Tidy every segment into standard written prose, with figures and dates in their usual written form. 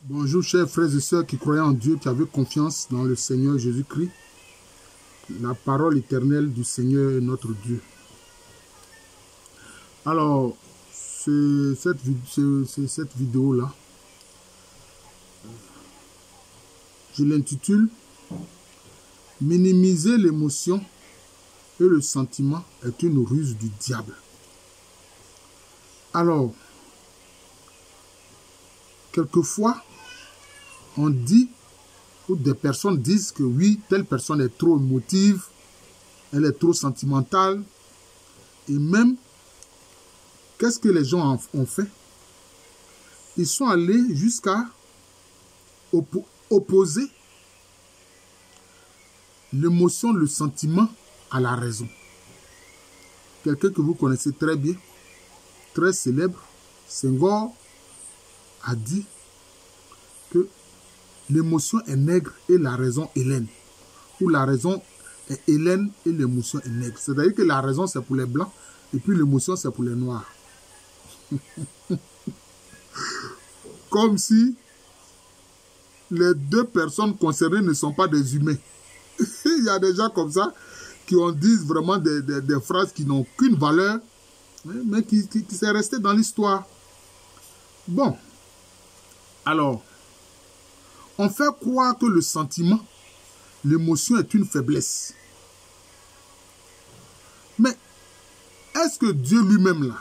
Bonjour chers frères et sœurs qui croyaient en Dieu, qui avaient confiance dans le Seigneur Jésus-Christ. La parole éternelle du Seigneur est notre Dieu. Alors, cette vidéo-là, je l'intitule « Minimiser l'émotion et le sentiment est une ruse du diable ». Alors, quelquefois, on dit, ou des personnes disent que oui, telle personne est trop émotive, elle est trop sentimentale. Et même, qu'est-ce que les gens ont fait? Ils sont allés jusqu'à opposer l'émotion, le sentiment à la raison. Quelqu'un que vous connaissez très bien, très célèbre, Senghor, a dit que l'émotion est nègre et la raison est hélène. Ou la raison est hélène et l'émotion est nègre. C'est-à-dire que la raison c'est pour les blancs et puis l'émotion c'est pour les noirs. Comme si les deux personnes concernées ne sont pas des humains. Il y a des gens comme ça qui disent vraiment des phrases qui n'ont aucune valeur, mais qui sont restées dans l'histoire. Bon. Alors, on fait croire que le sentiment, l'émotion est une faiblesse. Mais, est-ce que Dieu lui-même là,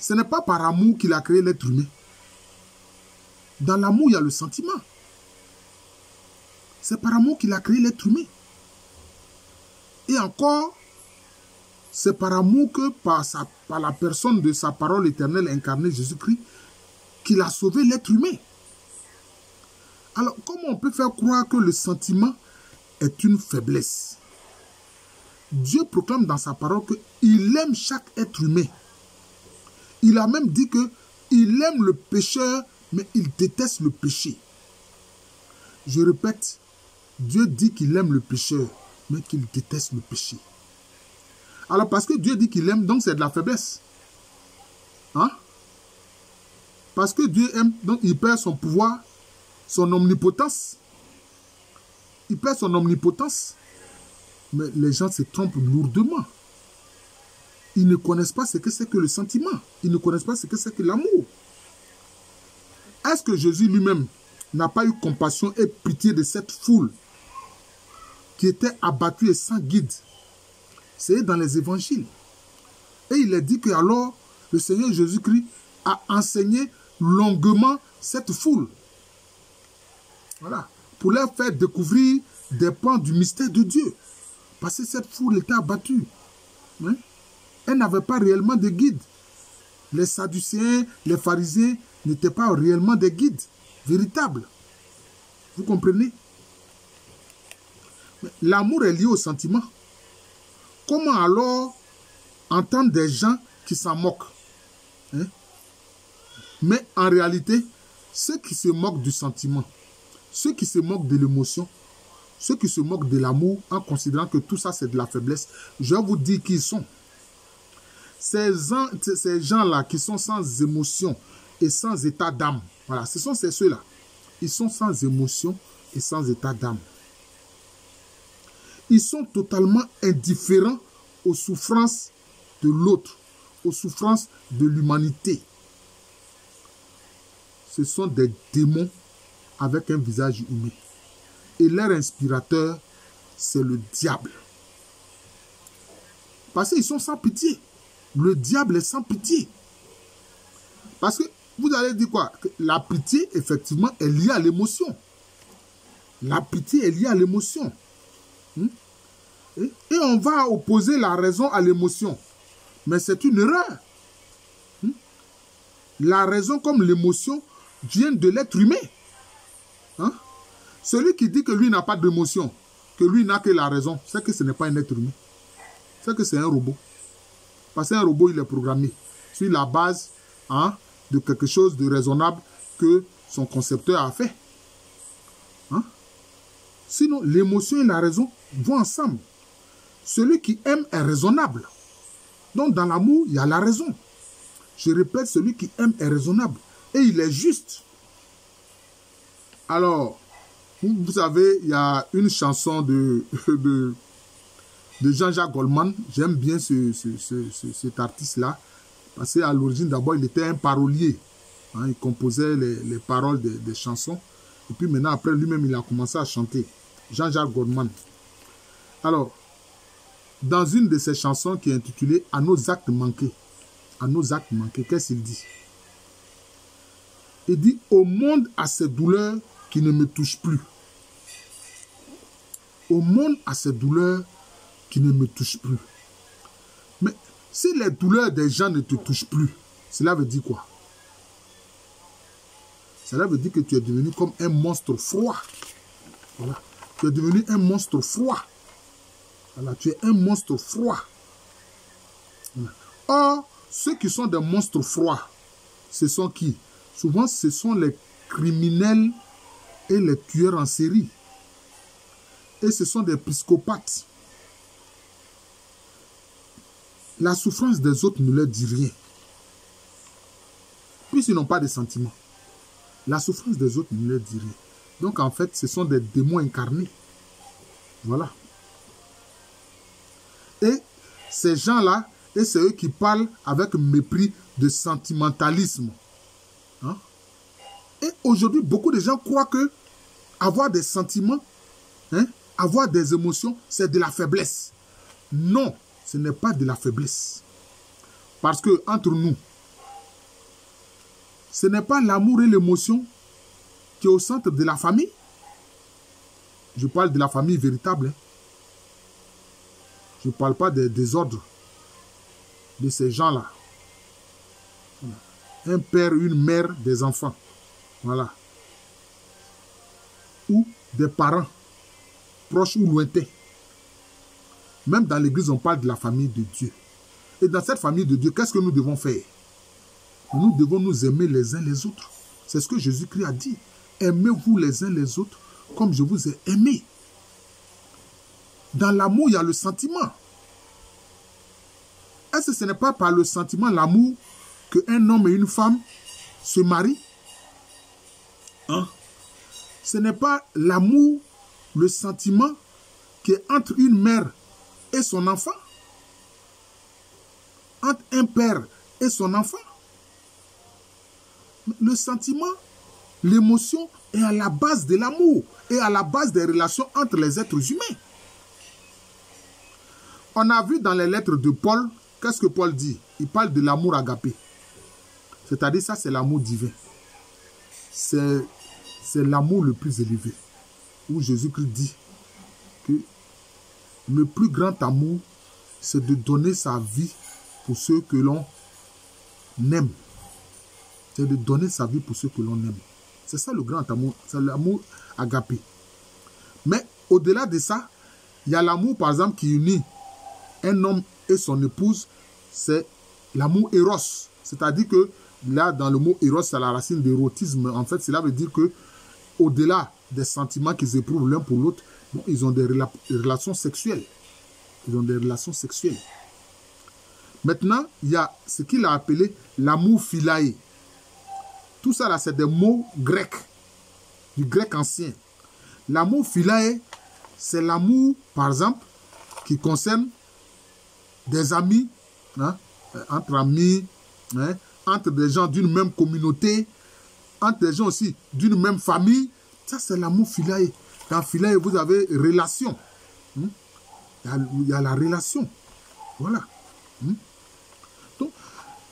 ce n'est pas par amour qu'il a créé l'être humain? Dans l'amour, il y a le sentiment. C'est par amour qu'il a créé l'être humain. Et encore, c'est par amour que par la personne de sa parole éternelle incarnée, Jésus-Christ, qu'il a sauvé l'être humain. Alors, comment on peut faire croire que le sentiment est une faiblesse? Dieu proclame dans sa parole qu'il aime chaque être humain. Il a même dit qu'il aime le pécheur, mais il déteste le péché. Je répète, Dieu dit qu'il aime le pécheur, mais qu'il déteste le péché. Alors, parce que Dieu dit qu'il aime, donc c'est de la faiblesse. Hein? Parce que Dieu aime, donc il perd son pouvoir, son omnipotence. Il perd son omnipotence. Mais les gens se trompent lourdement. Ils ne connaissent pas ce que c'est que le sentiment. Ils ne connaissent pas ce que c'est que l'amour. Est-ce que Jésus lui-même n'a pas eu compassion et pitié de cette foule qui était abattue et sans guide? C'est dans les évangiles. Et il a dit que alors le Seigneur Jésus-Christ a enseigné longuement cette foule. Voilà. Pour leur faire découvrir des pans du mystère de Dieu. Parce que cette foule était abattue. Hein? Elle n'avait pas réellement de guide. Les Sadducéens, les pharisiens n'étaient pas réellement des guides véritables. Vous comprenez? L'amour est lié au sentiment. Comment alors entendre des gens qui s'en moquent? Hein? Mais en réalité, ceux qui se moquent du sentiment, ceux qui se moquent de l'émotion, ceux qui se moquent de l'amour en considérant que tout ça c'est de la faiblesse, je vais vous dire qui ils sont. Ces gens-là qui sont sans émotion et sans état d'âme, voilà, ce sont ceux-là. Ils sont sans émotion et sans état d'âme. Ils sont totalement indifférents aux souffrances de l'autre, aux souffrances de l'humanité. Ce sont des démons avec un visage humain. Et leur inspirateur, c'est le diable. Parce qu'ils sont sans pitié. Le diable est sans pitié. Parce que vous allez dire quoi? Que la pitié, effectivement, est liée à l'émotion. La pitié est liée à l'émotion. Et on va opposer la raison à l'émotion. Mais c'est une erreur. La raison comme l'émotion viennent de l'être humain. Hein? Celui qui dit que lui n'a pas d'émotion, que lui n'a que la raison, c'est que ce n'est pas un être humain. C'est que c'est un robot. Parce qu'un robot, il est programmé sur la base de quelque chose de raisonnable que son concepteur a fait. Hein? Sinon, l'émotion et la raison vont ensemble. Celui qui aime est raisonnable. Donc, dans l'amour, il y a la raison. Je répète, celui qui aime est raisonnable. Et il est juste. Alors, vous savez, il y a une chanson de Jean-Jacques Goldman. J'aime bien cet artiste-là. Parce qu'à l'origine, d'abord, il était un parolier. Hein, il composait les paroles des chansons. Et puis maintenant, après, lui-même, il a commencé à chanter. Jean-Jacques Goldman. Alors, dans une de ses chansons qui est intitulée « À nos actes manqués », qu'est-ce qu'il dit? Il dit « Au monde à ces douleurs qui ne me touchent plus. » Au monde à ces douleurs qui ne me touchent plus. Mais si les douleurs des gens ne te touchent plus, cela veut dire quoi? Cela veut dire que tu es devenu comme un monstre froid. Voilà. Tu es devenu un monstre froid. Voilà. Tu es un monstre froid. Voilà. Or, ceux qui sont des monstres froids, ce sont qui? Souvent, ce sont les criminels et les tueurs en série. Et ce sont des psychopathes. La souffrance des autres ne leur dit rien. Puisqu'ils n'ont pas de sentiments. La souffrance des autres ne leur dit rien. Donc, en fait, ce sont des démons incarnés. Voilà. Et ces gens-là, et c'est eux qui parlent avec mépris de sentimentalisme. Hein? Et aujourd'hui, beaucoup de gens croient que avoir des sentiments, hein, avoir des émotions, c'est de la faiblesse. Non, ce n'est pas de la faiblesse. Parce que entre nous, ce n'est pas l'amour et l'émotion qui est au centre de la famille. Je parle de la famille véritable. Hein. Je ne parle pas des désordres de ces gens-là. Un père, une mère, des enfants. Voilà. Ou des parents, proches ou lointains. Même dans l'église, on parle de la famille de Dieu. Et dans cette famille de Dieu, qu'est-ce que nous devons faire? Nous devons nous aimer les uns les autres. C'est ce que Jésus-Christ a dit. Aimez-vous les uns les autres comme je vous ai aimé. Dans l'amour, il y a le sentiment. Est-ce que ce n'est pas par le sentiment, l'amour, qu'un homme et une femme se marient? Hein? Ce n'est pas l'amour, le sentiment qui est entre une mère et son enfant? Entre un père et son enfant? Le sentiment, l'émotion est à la base de l'amour et à la base des relations entre les êtres humains. On a vu dans les lettres de Paul, qu'est-ce que Paul dit? Il parle de l'amour agapé. C'est-à-dire, ça, c'est l'amour divin. C'est l'amour le plus élevé. Où Jésus-Christ dit que le plus grand amour, c'est de donner sa vie pour ceux que l'on aime. C'est de donner sa vie pour ceux que l'on aime. C'est ça le grand amour. C'est l'amour agapé. Mais au-delà de ça, il y a l'amour, par exemple, qui unit un homme et son épouse. C'est l'amour éros. C'est-à-dire que là, dans le mot éros, c'est la racine d'érotisme. En fait, cela veut dire que au-delà des sentiments qu'ils éprouvent l'un pour l'autre, bon, ils ont des relations sexuelles. Ils ont des relations sexuelles. Maintenant, il y a ce qu'il a appelé l'amour philae. Tout ça là, c'est des mots grecs, du grec ancien. L'amour philae, c'est l'amour, par exemple, qui concerne des amis, hein, entre amis, hein, entre des gens d'une même communauté, entre des gens aussi d'une même famille. Ça, c'est l'amour philae. Dans philae, vous avez relation. Il y a la relation. Voilà. Donc,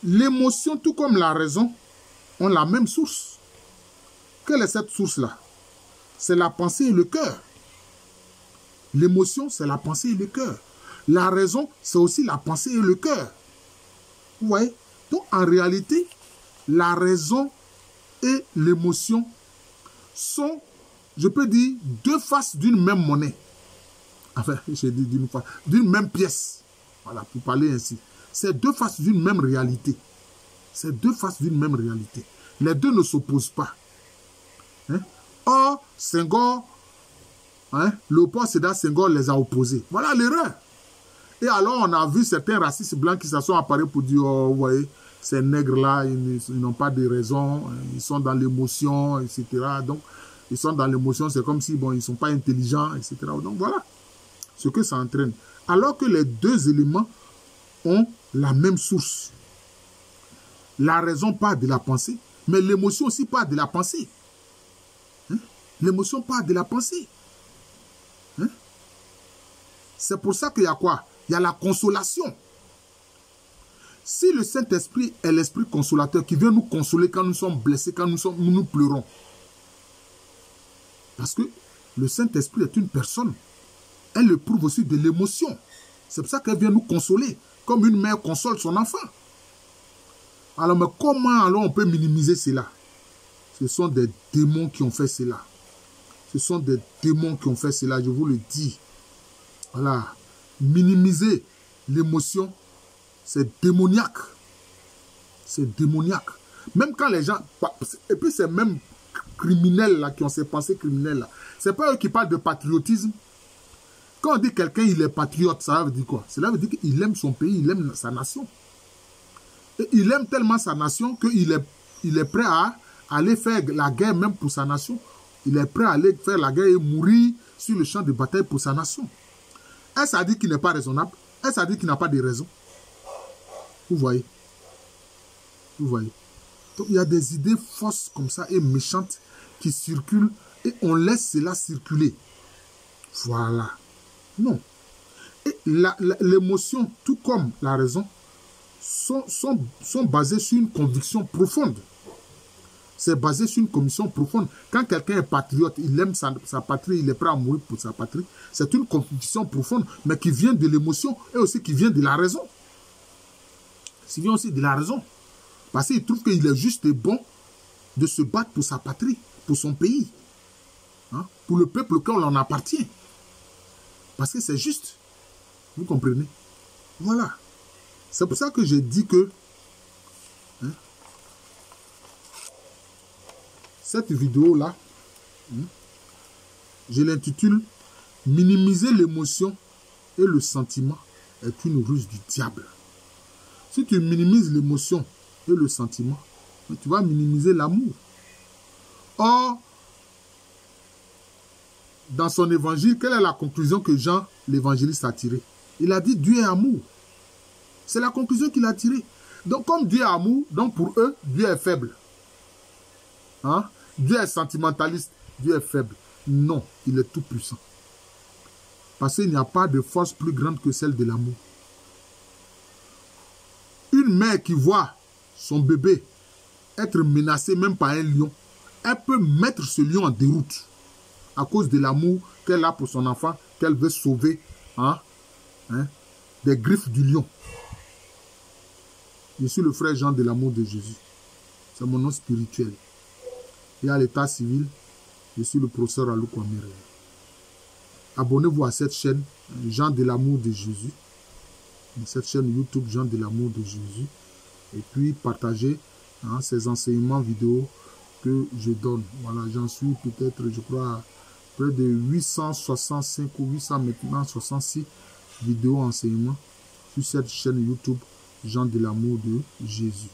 l'émotion, tout comme la raison, ont la même source. Quelle est cette source-là? C'est la pensée et le cœur. L'émotion, c'est la pensée et le cœur. La raison, c'est aussi la pensée et le cœur. Vous voyez? Donc, en réalité, la raison et l'émotion sont, je peux dire, deux faces d'une même monnaie. Enfin, j'ai dit d'une même pièce. Voilà, pour parler ainsi. C'est deux faces d'une même réalité. C'est deux faces d'une même réalité. Les deux ne s'opposent pas. Hein? Or, Senghor, hein, Léopold Sédar Senghor les a opposés. Voilà l'erreur. Et alors, on a vu certains racistes blancs qui se sont apparus pour dire, oh, vous voyez, ces nègres-là, ils n'ont pas de raison, ils sont dans l'émotion, etc. Donc, ils sont dans l'émotion, c'est comme si, bon, ils ne sont pas intelligents, etc. Donc, voilà ce que ça entraîne. Alors que les deux éléments ont la même source. La raison part de la pensée, mais l'émotion aussi part de la pensée. Hein? L'émotion part de la pensée. Hein? C'est pour ça qu'il y a quoi? Il y a la consolation. Si le Saint-Esprit est l'Esprit consolateur qui vient nous consoler quand nous sommes blessés, quand nous pleurons. Parce que le Saint-Esprit est une personne. Elle éprouve aussi de l'émotion. C'est pour ça qu'elle vient nous consoler, comme une mère console son enfant. Alors, mais comment alors on peut minimiser cela? Ce sont des démons qui ont fait cela. Ce sont des démons qui ont fait cela, je vous le dis. Voilà. Minimiser l'émotion, c'est démoniaque. C'est démoniaque. Même quand les gens... Et puis ces mêmes criminels là, qui ont ces pensées criminelles là, c'est pas eux qui parlent de patriotisme. Quand on dit quelqu'un il est patriote, ça veut dire quoi? Cela veut dire qu'il aime son pays, il aime sa nation. Et il aime tellement sa nation qu'il est prêt à aller faire la guerre même pour sa nation. Il est prêt à aller faire la guerre et mourir sur le champ de bataille pour sa nation. Est-ce ça dit qu'il n'est pas raisonnable? Est-ce ça dit qu'il n'a pas de raison? Vous voyez? Vous voyez? Donc il y a des idées fausses comme ça et méchantes qui circulent et on laisse cela circuler. Voilà. Non. Et l'émotion, tout comme la raison, sont basées sur une conviction profonde. C'est basé sur une conviction profonde. Quand quelqu'un est patriote, il aime sa patrie, il est prêt à mourir pour sa patrie, c'est une conviction profonde, mais qui vient de l'émotion et aussi qui vient de la raison. Qui vient aussi de la raison. Parce qu'il trouve qu'il est juste et bon de se battre pour sa patrie, pour son pays, hein, pour le peuple auquel on en appartient. Parce que c'est juste. Vous comprenez? Voilà. C'est pour ça que j'ai dit que hein, cette vidéo-là, je l'intitule « Minimiser l'émotion et le sentiment est une ruse du diable ». Si tu minimises l'émotion et le sentiment, tu vas minimiser l'amour. Or, dans son évangile, quelle est la conclusion que Jean, l'évangéliste, a tirée? Il a dit Dieu est amour. C'est la conclusion qu'il a tirée. Donc, comme Dieu est amour, donc pour eux, Dieu est faible. Hein? Dieu est sentimentaliste, Dieu est faible. Non, il est tout puissant. Parce qu'il n'y a pas de force plus grande que celle de l'amour. Une mère qui voit son bébé être menacé même par un lion, elle peut mettre ce lion en déroute à cause de l'amour qu'elle a pour son enfant, qu'elle veut sauver des griffes du lion. Je suis le frère Jean de l'amour de Jésus. C'est mon nom spirituel. Et à l'état civil, je suis le professeur Alou Kwamere. Abonnez-vous à cette chaîne, Jean de l'amour de Jésus. Cette chaîne YouTube, Jean de l'amour de Jésus. Et puis partagez ces enseignements vidéo que je donne. Voilà, j'en suis peut-être, je crois, près de 865 ou 866 vidéos enseignements sur cette chaîne YouTube, Jean de l'amour de Jésus.